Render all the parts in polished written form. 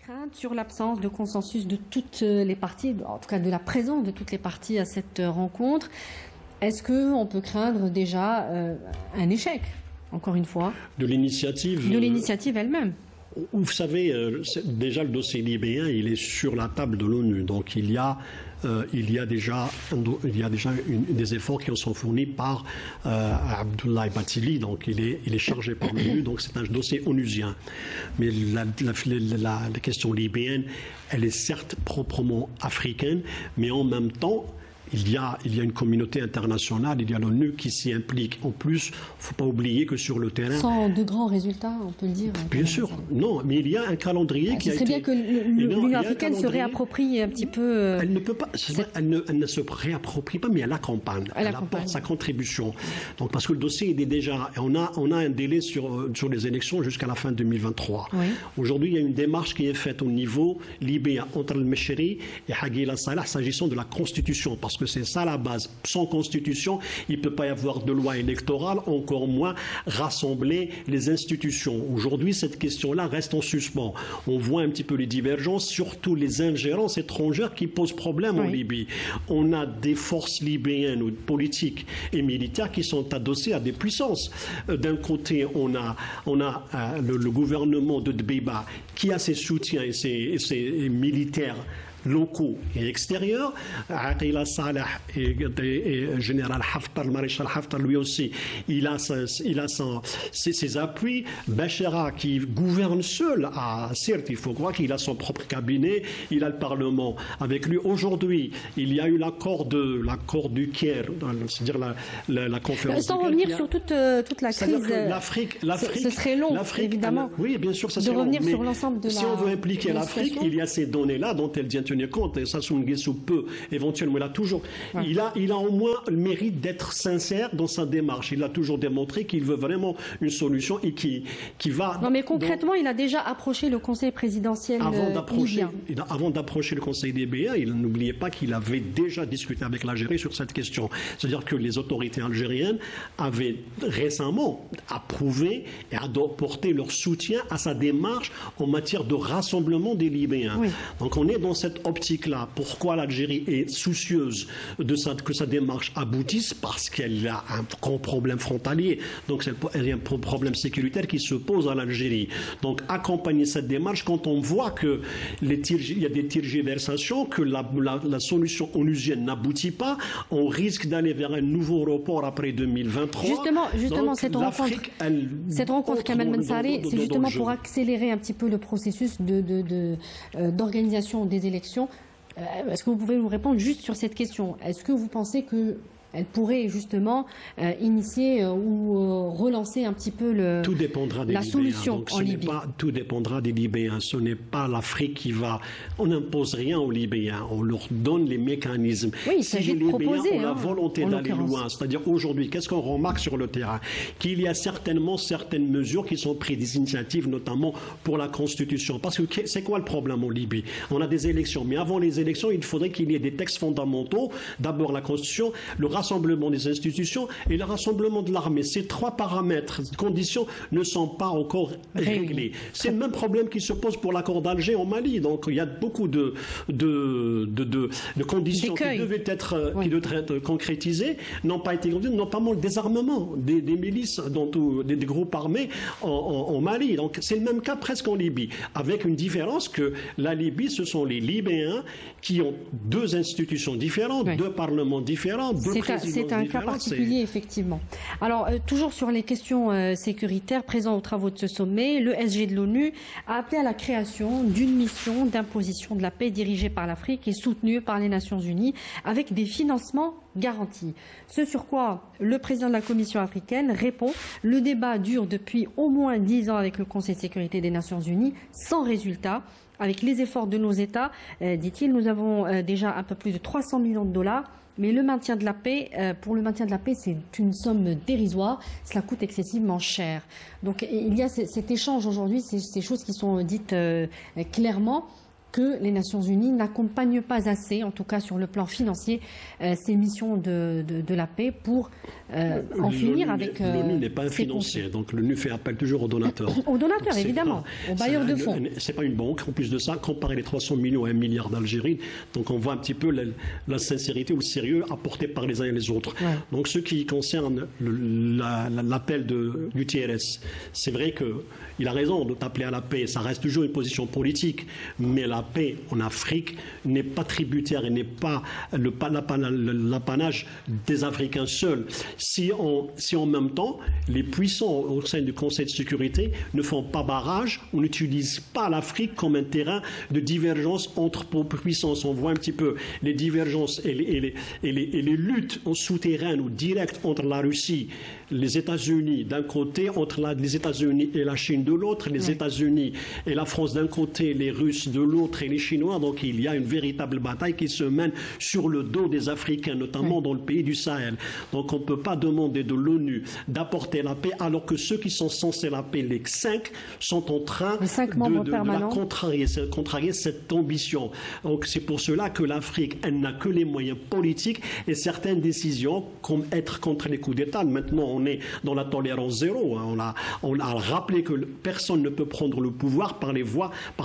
crainte sur l'absence de consensus de toutes les parties, en tout cas de la présence de toutes les parties à cette rencontre. Est-ce qu'on peut craindre déjà un échec, encore une fois, de l'initiative elle-même? Vous savez, déjà le dossier libyen, il est sur la table de l'ONU. Donc il y a déjà des efforts qui sont fournis par Abdoulaye Batili. Donc il est chargé par l'ONU. Donc c'est un dossier onusien. Mais la question libyenne, elle est certes proprement africaine, mais en même temps, il y a une communauté internationale, il y a l'ONU qui s'y implique. En plus, il ne faut pas oublier que sur le terrain... Sans de grands résultats, on peut le dire. Bien sûr, non, mais il y a un calendrier qui a été... Ce serait bien que l'Union africaine se réapproprie un petit peu... Elle ne peut pas, elle ne se réapproprie pas, mais elle accompagne. Elle apporte sa contribution. Donc, parce que le dossier, il est déjà... On a un délai sur les élections jusqu'à la fin 2023. Oui. Aujourd'hui, il y a une démarche qui est faite au niveau libyen entre al-Meshri et Hagila Salah s'agissant de la Constitution. Parce que c'est ça la base. Sans constitution, il ne peut pas y avoir de loi électorale, encore moins rassembler les institutions. Aujourd'hui, cette question-là reste en suspens. On voit un petit peu les divergences, surtout les ingérences étrangères qui posent problème en Libye. On a des forces libyennes, politiques et militaires qui sont adossées à des puissances. D'un côté, on a le gouvernement de Dbeiba qui a ses soutiens et ses militaires locaux et extérieurs. Aqila Salah et général Haftar, le maréchal Haftar, lui aussi, il a ses appuis. Bachara qui gouverne seul, certes, il faut croire qu'il a son propre cabinet, il a le Parlement avec lui. Aujourd'hui, il y a eu l'accord du Caire, c'est-à-dire la conférence. Sans revenir sur toute la crise, l'Afrique, ce serait long, évidemment. Oui, bien sûr, ça serait long. De revenir sur l'ensemble de la. Si on veut impliquer l'Afrique, il y a ces données-là dont elle tient compte, et Sassou Nguesso peut éventuellement, il a au moins le mérite d'être sincère dans sa démarche. Il a toujours démontré qu'il veut vraiment une solution et qui va... Non mais concrètement, il a déjà approché le conseil présidentiel libyen. Avant d'approcher le conseil libyen, il n'oubliait pas qu'il avait déjà discuté avec l'Algérie sur cette question. C'est-à-dire que les autorités algériennes avaient récemment approuvé et apporté leur soutien à sa démarche en matière de rassemblement des Libyens. Oui. Donc on est dans cette optique-là. Pourquoi l'Algérie est soucieuse que sa démarche aboutisse? Parce qu'elle a un grand problème frontalier. Donc il y a un problème sécuritaire qui se pose à l'Algérie. Donc accompagner cette démarche quand on voit que il y a des tergiversations, que la solution onusienne n'aboutit pas, on risque d'aller vers un nouveau report après 2023. Justement, cette rencontre Kamal Mensari, c'est justement pour accélérer un petit peu le processus d'organisation des élections. Est-ce que vous pouvez nous répondre juste sur cette question? Est-ce que vous pensez qu'elle pourrait justement initier ou relancer un petit peu la solution en Libye? Tout dépendra des Libyens. Ce n'est pas l'Afrique qui va... On n'impose rien aux Libyens. On leur donne les mécanismes. Oui, il s'agit de proposer. Si les Libyens ont la volonté d'aller loin, c'est-à-dire aujourd'hui, qu'est-ce qu'on remarque sur le terrain? Qu'il y a certainement certaines mesures qui sont prises, des initiatives, notamment pour la Constitution. Parce que c'est quoi le problème en Libye? On a des élections, mais avant les élections, il faudrait qu'il y ait des textes fondamentaux. D'abord la Constitution, le rassemblement des institutions et le rassemblement de l'armée. Ces trois paramètres, conditions ne sont pas encore réglés. C'est le même problème qui se pose pour l'accord d'Alger en Mali. Donc il y a beaucoup de conditions qui devaient être concrétisées, n'ont pas été concrétisées, notamment le désarmement des milices, des groupes armés en Mali. Donc c'est le même cas presque en Libye, avec une différence que la Libye, ce sont les Libyens qui ont deux institutions différentes, deux parlements différents, c'est un cas particulier, effectivement. Alors, toujours sur les questions sécuritaires présentes aux travaux de ce sommet, le SG de l'ONU a appelé à la création d'une mission d'imposition de la paix dirigée par l'Afrique et soutenue par les Nations Unies avec des financements garantis. Ce sur quoi le président de la Commission africaine répond: le débat dure depuis au moins 10 ans avec le Conseil de sécurité des Nations Unies, sans résultat. Avec les efforts de nos États, dit-il, nous avons déjà un peu plus de 300 millions de dollars. Mais le maintien de la paix, pour le maintien de la paix, c'est une somme dérisoire. Cela coûte excessivement cher. Donc il y a cet échange aujourd'hui, ces choses qui sont dites clairement. que les Nations Unies n'accompagnent pas assez, en tout cas sur le plan financier, ces missions de la paix pour en finir avec l'ONU n'est pas un financier, donc l'ONU fait appel toujours aux donateurs. Aux donateurs, évidemment, aux bailleurs de fonds. C'est pas une banque, en plus de ça, comparer les 300 millions à 1 milliard d'Algérie, donc on voit un petit peu la sincérité ou le sérieux apporté par les uns et les autres. Ouais. Donc ce qui concerne l'appel du TRS, c'est vrai qu'il a raison de t'appeler à la paix, ça reste toujours une position politique, mais la paix en Afrique n'est pas tributaire et n'est pas l'apanage des Africains seuls. Si en même temps, les puissants au sein du Conseil de sécurité ne font pas barrage, on n'utilise pas l'Afrique comme un terrain de divergence entre puissances. On voit un petit peu les divergences et les luttes souterraines ou directes entre la Russie, les États-Unis d'un côté, entre les États-Unis et la Chine de l'autre, les États-Unis et la France d'un côté, les Russes de l'autre et les Chinois. Donc il y a une véritable bataille qui se mène sur le dos des Africains, notamment dans le pays du Sahel. Donc on ne peut pas demander de l'ONU d'apporter la paix alors que ceux qui sont censés la paix, les 5, sont en train de la contrarier cette ambition. Donc c'est pour cela que l'Afrique, elle n'a que les moyens politiques et certaines décisions, comme être contre les coups d'État. Maintenant, on est dans la tolérance zéro. On a rappelé que personne ne peut prendre le pouvoir par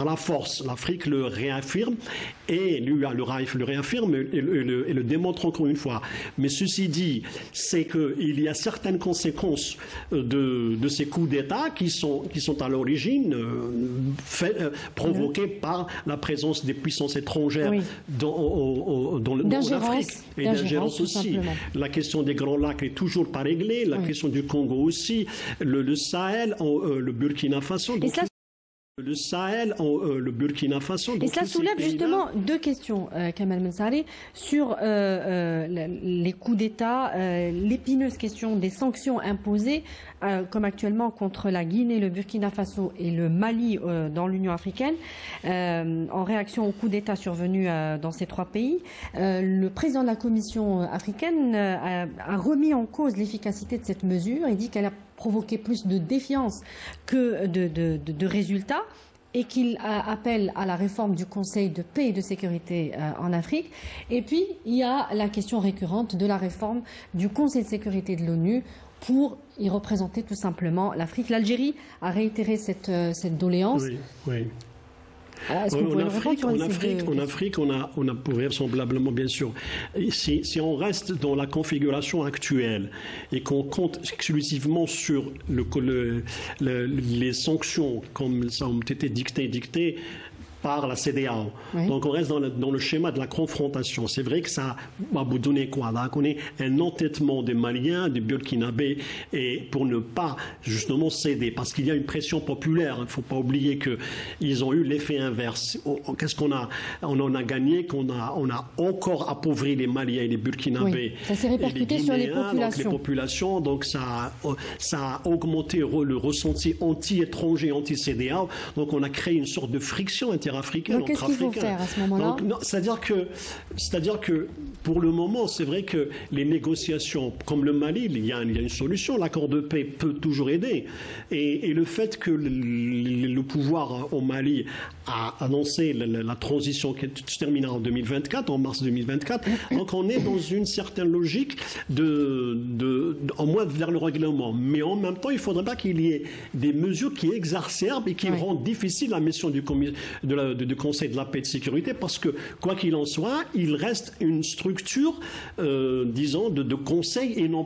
la force. L'Afrique le réaffirme et lui le réaffirme et le démontre encore une fois. Mais ceci dit, c'est qu'il y a certaines conséquences de ces coups d'État qui sont à l'origine provoquées par la présence des puissances étrangères en Afrique et d'ingérence aussi. La question des Grands Lacs n'est toujours pas réglée, la question du Congo aussi, le Sahel, le Burkina Faso. Le Sahel, le Burkina Faso. Et cela soulève justement deux questions, Kamal Mensari, sur les coups d'État, l'épineuse question des sanctions imposées, comme actuellement contre la Guinée, le Burkina Faso et le Mali dans l'Union africaine, en réaction aux coups d'État survenus dans ces trois pays. Le président de la Commission africaine a remis en cause l'efficacité de cette mesure. Il dit qu'elle a provoquer plus de défiance que de résultats et qu'il appelle à la réforme du Conseil de paix et de sécurité en Afrique. Et puis, il y a la question récurrente de la réforme du Conseil de sécurité de l'ONU pour y représenter tout simplement l'Afrique. L'Algérie a réitéré cette doléance. Oui. En Afrique, on a vraisemblablement, bien sûr, si on reste dans la configuration actuelle et qu'on compte exclusivement sur les sanctions comme ça ont été dictées par la CEDEAO. Oui. Donc on reste dans le schéma de la confrontation. C'est vrai que ça va vous donner quoi? Là, on est un entêtement des Maliens, des Burkinabés, et pour ne pas justement céder, parce qu'il y a une pression populaire. Il ne faut pas oublier qu'ils ont eu l'effet inverse. Qu'est-ce qu'on a? On en a gagné, on a encore appauvri les Maliens et les Burkinabés. Oui. Ça s'est répercuté sur les populations. Donc ça a augmenté le ressenti anti-étranger, anti-CEDEAO. Donc on a créé une sorte de friction interafricaine. Donc qu'est-ce qu'il faut faire à ce moment-là? C'est-à-dire que pour le moment, c'est vrai que les négociations, comme le Mali, il y a une solution. L'accord de paix peut toujours aider. Et le fait que le pouvoir au Mali a annoncé la transition qui se terminera en 2024, en mars 2024, donc on est dans une certaine logique en moins vers le règlement. Mais en même temps, il ne faudrait pas qu'il y ait des mesures qui exacerbent et qui rendent difficile la mission du Conseil de la paix et de sécurité, parce que, quoi qu'il en soit, il reste une structure, disons, de conseil et n'a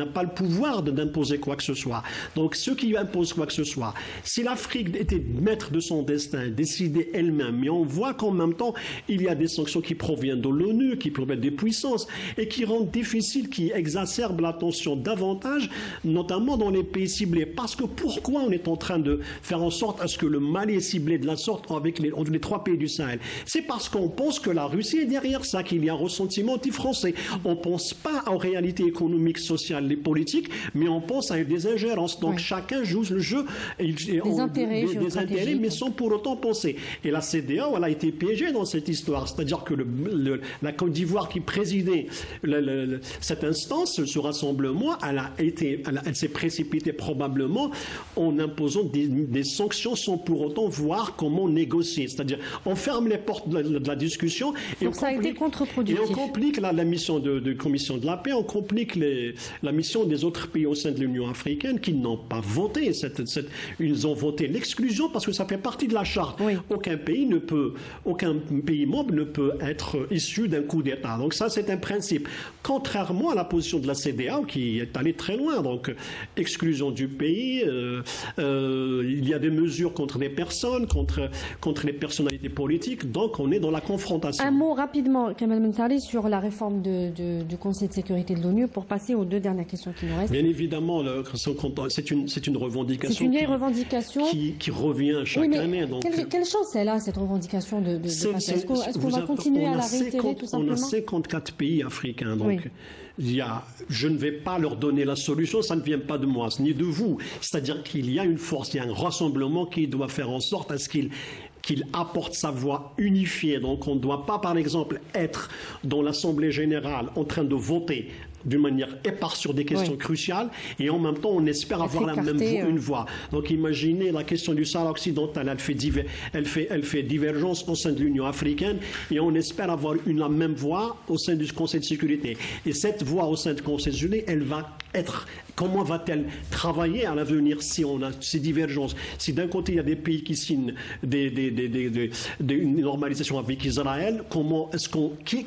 pas le pouvoir d'imposer quoi que ce soit. Donc, ceux qui imposent quoi que ce soit, si l'Afrique était maître de son destin, décider elle-même, mais on voit qu'en même temps, il y a des sanctions qui proviennent de l'ONU, qui proviennent des puissances, et qui rendent difficile, qui exacerbent la tension davantage, notamment dans les pays ciblés. Parce que pourquoi on est en train de faire en sorte à ce que le Mali est ciblé de la sorte avec les trois pays du Sahel? C'est parce qu'on pense que la Russie est derrière ça, qu'il y a un ressentiment anti-français. On ne pense pas aux réalités économiques, sociales et politiques, mais on pense à des ingérences. Donc chacun joue le jeu des intérêts, mais sans pour autant compenser. Et la CEDEAO, elle a été piégée dans cette histoire. C'est-à-dire que la Côte d'Ivoire qui présidait cette instance, ce rassemblement, elle s'est précipitée probablement en imposant des sanctions sans pour autant voir comment négocier. C'est-à-dire, on ferme les portes de la discussion et donc ça a été contre-productif. Et on complique la mission de commission de la paix, on complique la mission des autres pays au sein de l'Union africaine qui n'ont pas voté. Ils ont voté l'exclusion parce que ça fait partie de la charte. Oui. Aucun pays membre ne peut être issu d'un coup d'État. Donc ça, c'est un principe. Contrairement à la position de la CEDEAO qui est allée très loin. Donc, exclusion du pays, il y a des mesures contre des personnes, contre les personnalités politiques. Donc, on est dans la confrontation. Un mot rapidement, Kamel Mensali, sur la réforme du Conseil de sécurité de l'ONU pour passer aux deux dernières questions qui nous restent. Bien évidemment, c'est une revendication. C'est une vieille revendication qui revient chaque année. Donc, quelle chance elle a, cette revendication de passer? Est-ce qu'on va continuer à la réitérer tout simplement? On a 54 pays africains. Donc, je ne vais pas leur donner la solution, ça ne vient pas de moi, ni de vous. C'est-à-dire qu'il y a une force, il y a un rassemblement qui doit faire en sorte à ce qu'il apporte sa voix unifiée. Donc on ne doit pas, par exemple, être dans l'Assemblée générale en train de voter d'une manière éparse sur des questions cruciales et en même temps on espère avoir une voix. Donc imaginez la question du Sahara occidental, elle fait divergence au sein de l'Union africaine et on espère avoir la même voix au sein du Conseil de sécurité. Et cette voix au sein du Conseil de sécurité, elle va être... Comment va-t-elle travailler à l'avenir si on a ces divergences? Si d'un côté il y a des pays qui signent une normalisation avec Israël,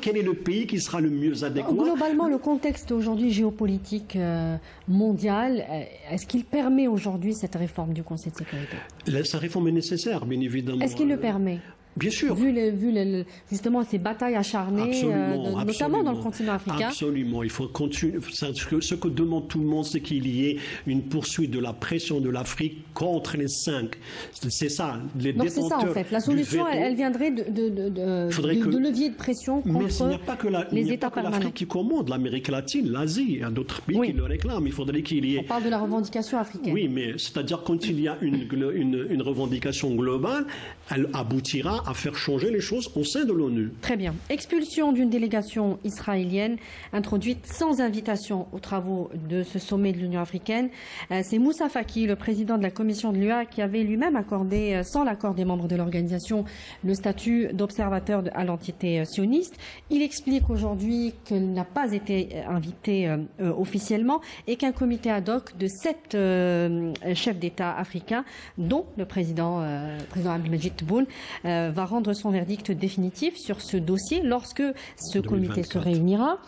quel est le pays qui sera le mieux adéquat? Globalement, le contexte aujourd'hui géopolitique mondial, est-ce qu'il permet aujourd'hui cette réforme du Conseil de sécurité? Sa réforme est nécessaire, bien évidemment. Est-ce qu'il le permet? Bien sûr. Vu justement ces batailles acharnées, notamment dans le continent africain. Absolument. Il faut continuer. Ce que demande tout le monde, c'est qu'il y ait une poursuite de la pression de l'Afrique contre les 5. C'est ça. Donc c'est ça en fait. La solution, elle viendrait de levier de pression contre les États permanents. L'Afrique qui commande, l'Amérique latine, l'Asie, il y a d'autres pays qui le réclament. Il faudrait qu'il y ait... On parle de la revendication africaine. Oui, mais c'est-à-dire quand il y a une revendication globale, elle aboutira à faire changer les choses au sein de l'ONU. Très bien. Expulsion d'une délégation israélienne introduite sans invitation aux travaux de ce sommet de l'Union africaine. C'est Moussa Faki, le président de la commission de l'UA, qui avait lui-même accordé, sans l'accord des membres de l'organisation, le statut d'observateur à l'entité sioniste. Il explique aujourd'hui qu'il n'a pas été invité officiellement et qu'un comité ad hoc de 7 chefs d'État africains, dont le président Abdelmadjid Tebboune, va rendre son verdict définitif sur ce dossier lorsque ce comité se réunira.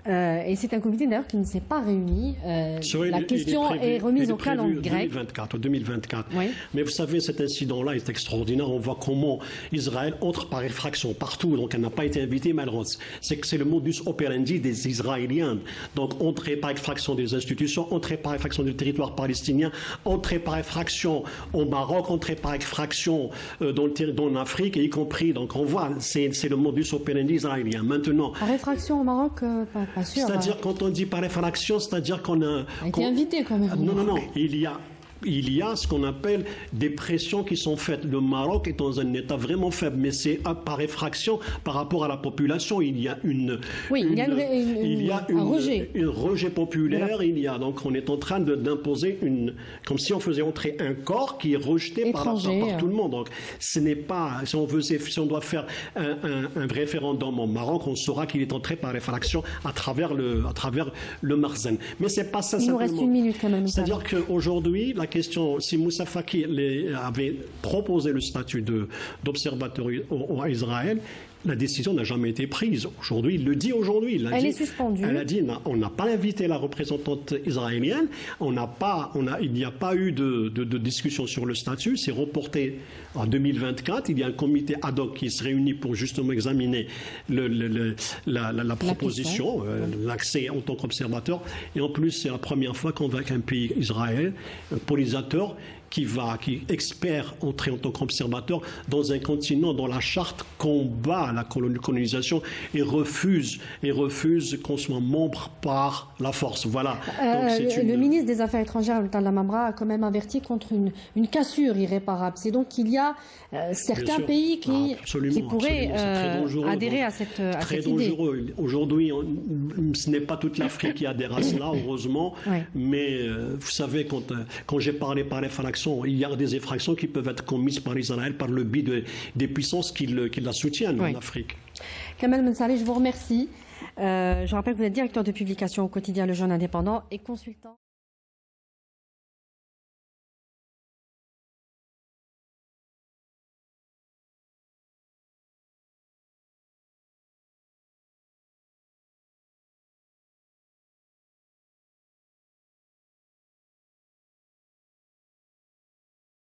Et c'est un comité d'ailleurs qui ne s'est pas réuni. La question est remise au calendrier grec. 2024. Oui. Mais vous savez, cet incident-là est extraordinaire. On voit comment Israël entre par effraction partout. Donc elle n'a pas été invitée, malheureusement. C'est le modus operandi des Israéliens. Donc entrer par effraction des institutions, entrer par effraction du territoire palestinien, entrer par effraction au Maroc, entrer par effraction dans l'Afrique, y compris. Donc on voit, c'est le modus operandi israélien. Maintenant. Par effraction au Maroc, pas sûr. C'est-à-dire, quand on dit par effraction, c'est-à-dire qu'on a été invité quand même. Non. Il y a ce qu'on appelle des pressions qui sont faites. Le Maroc est dans un état vraiment faible, mais c'est par effraction par rapport à la population. Il y a un rejet populaire. Donc on est en train d'imposer comme si on faisait entrer un corps qui est rejeté par tout le monde. Donc ce n'est pas, si on doit faire un référendum au Maroc, on saura qu'il est entré par effraction à travers le Marzen. Mais c'est pas ça. Il nous reste une minute quand même. C'est-à-dire qu'aujourd'hui, la question, si Moussa Faki avait proposé le statut d'observateur à Israël, la décision n'a jamais été prise. Aujourd'hui, il le dit aujourd'hui. Elle est suspendue. Elle a dit on n'a pas invité la représentante israélienne, il n'y a pas eu de discussion sur le statut, c'est reporté en 2024. Il y a un comité ad hoc qui se réunit pour justement examiner la proposition, l'accès en tant qu'observateur. Et en plus, c'est la première fois qu'on voit qu'un pays, Israël, un pollinisateur, qui espère entrer en tant qu'observateur dans un continent dont la charte combat la colonisation et refuse qu'on soit membre par la force. Voilà. Le ministre des Affaires étrangères, Talla Mamra, a quand même averti contre une cassure irréparable. C'est donc qu'il y a certains pays qui pourraient adhérer à cette idée. Aujourd'hui, ce n'est pas toute l'Afrique qui adhère à cela, heureusement, mais vous savez, quand j'ai parlé par l'infraction, il y a des infractions qui peuvent être commises par Israël par le biais des puissances qui la soutiennent en Afrique. Kamel Mensali, je vous remercie. Je rappelle que vous êtes directeur de publication au quotidien Le Jeune Indépendant et consultant.